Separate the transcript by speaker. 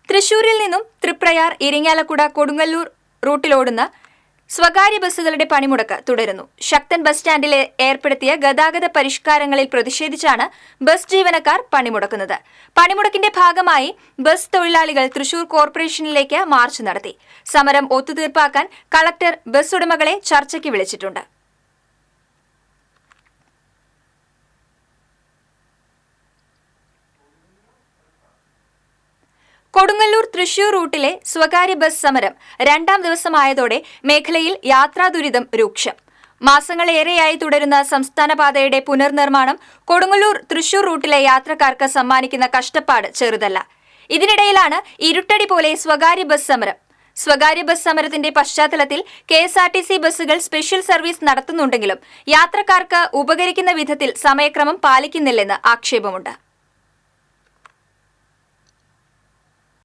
Speaker 1: തൃശൂരിൽ നിന്നും തൃപ്രയാർ, ഇരിങ്ങാലക്കുട, കൊടുങ്ങല്ലൂർ റൂട്ടിലോടുന്ന സ്വകാര്യ ബസ്സുകളുടെ പണിമുടക്ക് തുടരുന്നു. ശക്തൻ ബസ് സ്റ്റാൻഡിൽ ഏർപ്പെടുത്തിയ ഗതാഗത പരിഷ്കാരങ്ങളിൽ പ്രതിഷേധിച്ചാണ് ബസ് ജീവനക്കാർ പണിമുടക്കുന്നത്. പണിമുടക്കിന്റെ ഭാഗമായി ബസ് തൊഴിലാളികൾ തൃശൂർ കോർപ്പറേഷനിലേക്ക് മാർച്ച് നടത്തി. സമരം ഒത്തുതീർപ്പാക്കാൻ കളക്ടർ ബസ് ഉടമകളെ ചർച്ചയ്ക്ക് വിളിച്ചിട്ടുണ്ട്. കൊടുങ്ങല്ലൂർ തൃശൂർ റൂട്ടിലെ സ്വകാര്യ ബസ് സമരം രണ്ടാം ദിവസമായതോടെ മേഖലയിൽ യാത്രാ ദുരിതം രൂക്ഷം. മാസങ്ങളേറെയായി തുടരുന്ന സംസ്ഥാന പാതയുടെ പുനർനിർമ്മാണം കൊടുങ്ങല്ലൂർ തൃശൂർ റൂട്ടിലെ യാത്രക്കാർക്ക് സമ്മാനിക്കുന്ന കഷ്ടപ്പാട് ചെറുതല്ല. ഇതിനിടയിലാണ് ഇരുട്ടടി പോലെ സ്വകാര്യ ബസ് സമരം. സ്വകാര്യ ബസ് സമരത്തിന്റെ പശ്ചാത്തലത്തിൽ KSRTC ബസ്സുകൾ സ്പെഷ്യൽ സർവീസ് നടത്തുന്നുണ്ടെങ്കിലും യാത്രക്കാർക്ക് ഉപകരിക്കുന്ന വിധത്തിൽ സമയക്രമം പാലിക്കുന്നില്ലെന്ന് ആക്ഷേപമുണ്ട്.